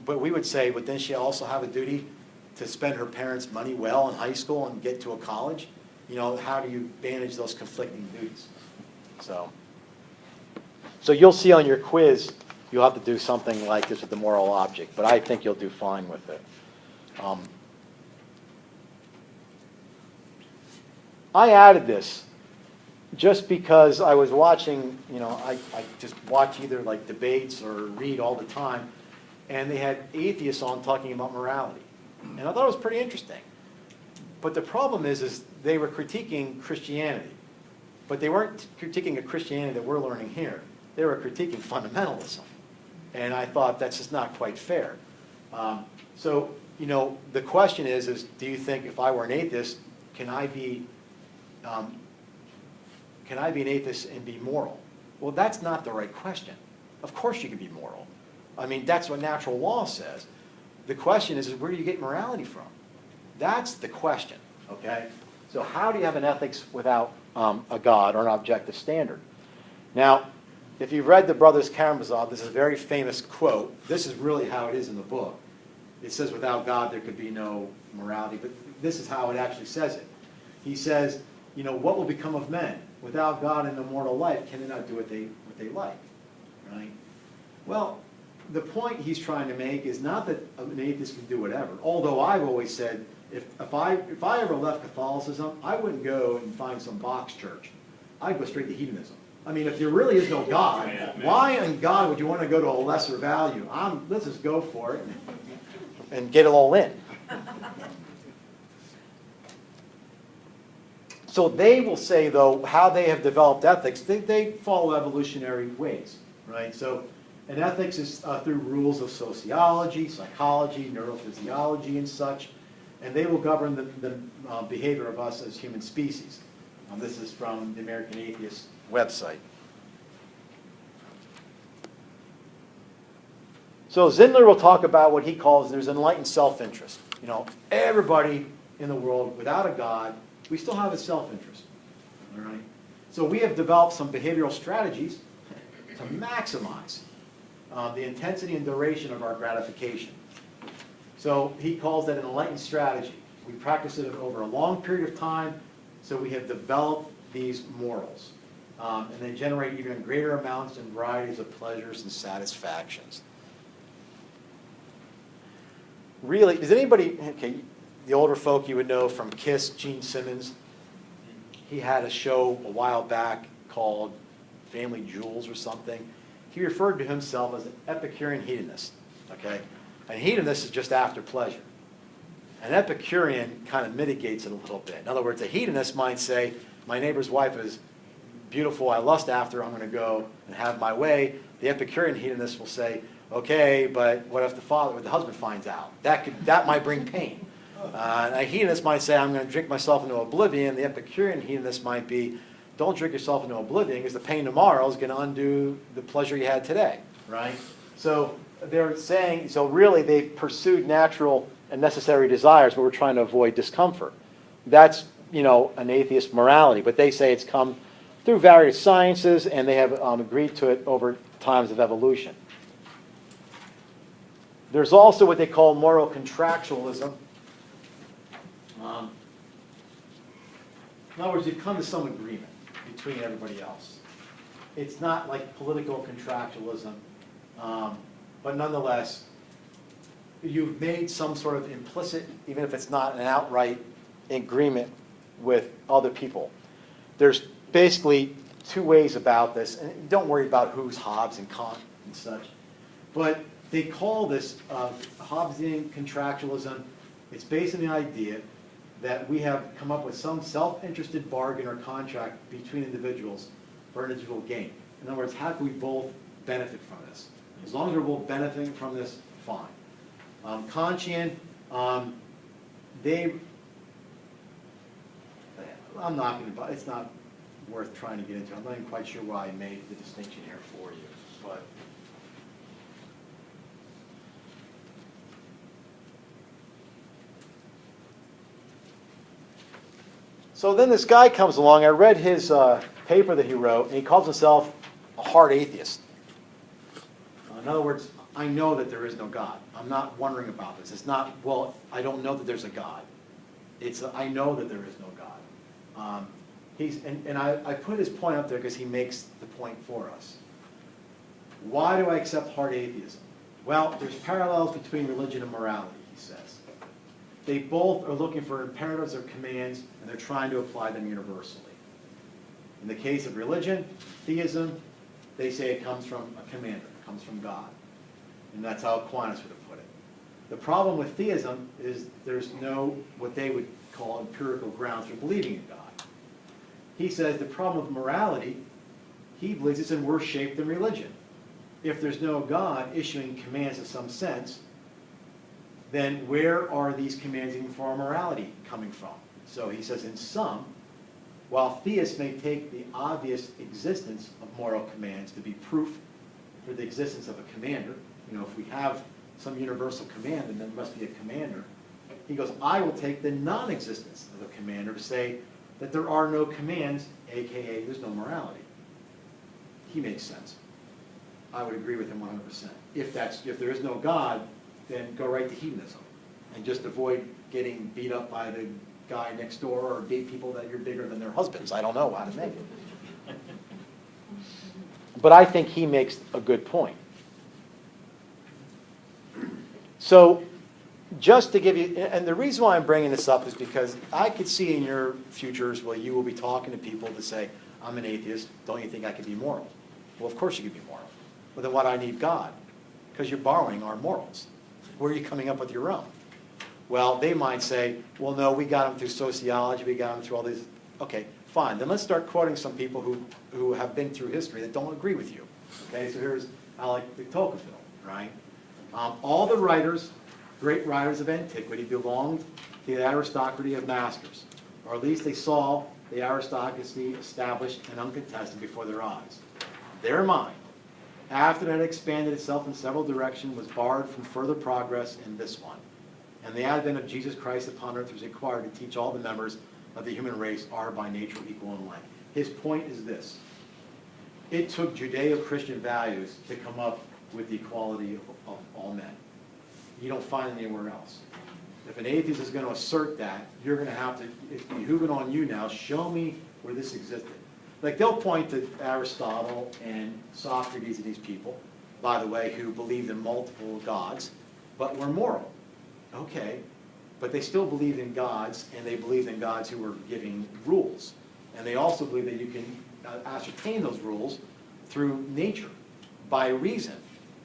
but we would say, but then she also have a duty to spend her parents' money well in high school and get to a college. How do you manage those conflicting duties? So you'll see on your quiz, you'll have to do something like this with the moral object, but I think you'll do fine with it. I added this just because I was watching, I just watch either like debates or read all the time, and they had atheists on talking about morality. And I thought it was pretty interesting. But the problem is they were critiquing Christianity. But they weren't critiquing a Christianity that we're learning here. They were critiquing fundamentalism. And I thought that's just not quite fair. So, you know, the question is do you think if I were an atheist, can I be an atheist and be moral? Well, that's not the right question. Of course you can be moral. I mean, that's what natural law says. The question is where do you get morality from? That's the question, okay? So how do you have an ethics without a God or an objective standard? Now, if you've read the Brothers Karamazov, this is a very famous quote. This is really how it is in the book. It says without God there could be no morality, but this is how it actually says it. He says, you know, what will become of men? Without God in the mortal life, can they not do what they like, right? Well, the point he's trying to make is not that an atheist can do whatever, although I've always said if I ever left Catholicism, I wouldn't go and find some box church. I'd go straight to hedonism. I mean, if there really is no God, why in God would you want to go to a lesser value? Let's just go for it and get it all in. So they will say, though, how they have developed ethics, they follow evolutionary ways, right? So an ethics is through rules of sociology, psychology, neurophysiology, and such, and they will govern the behavior of us as human species. This is from the American Atheist website. So Zindler will talk about what he calls there's enlightened self-interest. You know, everybody in the world, without a God, we still have a self-interest. All right? So we have developed some behavioral strategies to maximize the intensity and duration of our gratification. So he calls that an enlightened strategy. We practice it over a long period of time, so we have developed these morals. And they generate even greater amounts and varieties of pleasures and satisfactions. Really, does anybody, okay, the older folk you would know from KISS, Gene Simmons, he had a show a while back called Family Jewels or something. He referred to himself as an Epicurean hedonist, okay? And hedonist is just after pleasure. An Epicurean kind of mitigates it a little bit. In other words, a hedonist might say, my neighbor's wife is beautiful, I lust after her, I'm going to go and have my way. The Epicurean hedonist will say, okay, but what if the husband finds out? That might bring pain. A hedonist might say, I'm going to drink myself into oblivion. The Epicurean hedonist might be, don't drink yourself into oblivion because the pain tomorrow is going to undo the pleasure you had today, right? So they're saying, so really they've pursued natural and necessary desires, but we're trying to avoid discomfort. That's, you know, an atheist morality, but they say it's come through various sciences and they have agreed to it over times of evolution. There's also what they call moral contractualism. In other words, you've come to some agreement between everybody else. It's not like political contractualism, but nonetheless, you've made some sort of implicit, even if it's not an outright agreement with other people. There's basically two ways about this, and don't worry about who's Hobbes and Kant and such, but they call this Hobbesian contractualism. It's based on the idea that we have come up with some self-interested bargain or contract between individuals for individual gain. In other words, how can we both benefit from this? As long as we're both benefiting from this, fine. Kantian, I'm not going to, it's not worth trying to get into. I'm not even quite sure why I made the distinction here for you, but. So then this guy comes along. I read his paper that he wrote, and he calls himself a hard atheist. In other words, I know that there is no God. I'm not wondering about this. It's not, well, I don't know that there's a God. It's, I know that there is no God. I put his point up there because he makes the point for us. Why do I accept hard atheism? Well, there's parallels between religion and morality, he says. They both are looking for imperatives or commands, and they're trying to apply them universally. In the case of religion, theism, they say it comes from a commander, it comes from God. And that's how Aquinas would have put it. The problem with theism is there's no, what they would call empirical grounds for believing in God. He says the problem with morality, he believes it's in worse shape than religion. If there's no God issuing commands in some sense, then where are these commands even for our morality coming from? So he says in some, while theists may take the obvious existence of moral commands to be proof for the existence of a commander, if we have some universal command, then there must be a commander. He goes, I will take the non-existence of a commander to say that there are no commands, aka there's no morality. He makes sense. I would agree with him 100%. If there is no God, then go right to hedonism and just avoid getting beat up by the guy next door or date people that you're bigger than their husbands. I don't know how to make it. But I think he makes a good point. So just to give you, and the reason why I'm bringing this up is because I could see in your futures where you will be talking to people that say, I'm an atheist, don't you think I could be moral? Well, of course you could be moral. Well, then why do I need God? Because you're borrowing our morals. Where are you coming up with your own? Well, they might say, well, no, we got them through sociology, we got them through all these. Okay, fine. Then let's start quoting some people who have been through history that don't agree with you. Okay, so here's the Tocqueville, right? All the writers, great writers of antiquity, belonged to the aristocracy of masters, or at least they saw the aristocracy established and uncontested before their eyes. Their mind, after it had expanded itself in several directions, was barred from further progress in this one. And the advent of Jesus Christ upon earth was required to teach all the members of the human race are by nature equal in like. His point is this. It took Judeo-Christian values to come up with the equality of all men. You don't find it anywhere else. If an atheist is going to assert that, you're going to have to, it's behooving on you now, show me where this existed. Like they'll point to Aristotle and Socrates and these people, by the way, who believed in multiple gods, but were moral. Okay, but they still believed in gods, and they believed in gods who were giving rules. And they also believe that you can ascertain those rules through nature, by reason.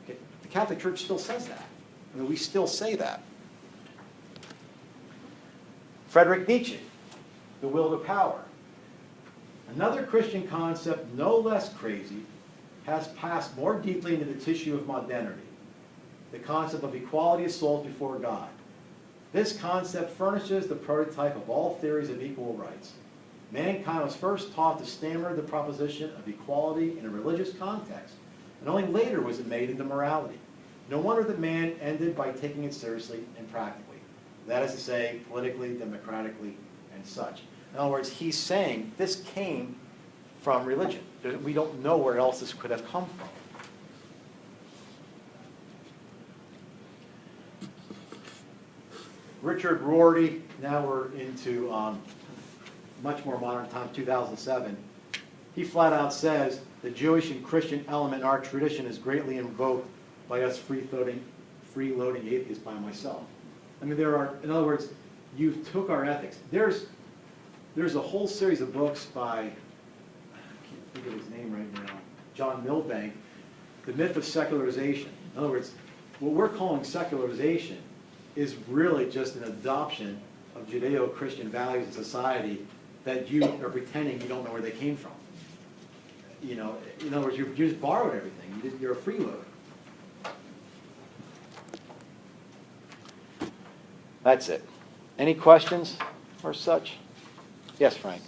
Okay? The Catholic Church still says that. I mean, we still say that. Friedrich Nietzsche, the will to power. Another Christian concept, no less crazy, has passed more deeply into the tissue of modernity. The concept of equality of souls before God. This concept furnishes the prototype of all theories of equal rights. Mankind was first taught to stammer the proposition of equality in a religious context, and only later was it made into morality. No wonder that man ended by taking it seriously and practically. That is to say, politically, democratically, and such. In other words, he's saying this came from religion. We don't know where else this could have come from. Richard Rorty, now we're into much more modern times, 2007. He flat out says the Jewish and Christian element in our tradition is greatly invoked by us freeloading atheists by myself. I mean, there are, in other words, you took our ethics. There's a whole series of books by, I can't think of his name right now, John Milbank, The Myth of Secularization. In other words, what we're calling secularization is really just an adoption of Judeo-Christian values in society that you are pretending you don't know where they came from. In other words, you just borrowed everything. You're a freeloader. That's it. Any questions or such? Yes, Frank.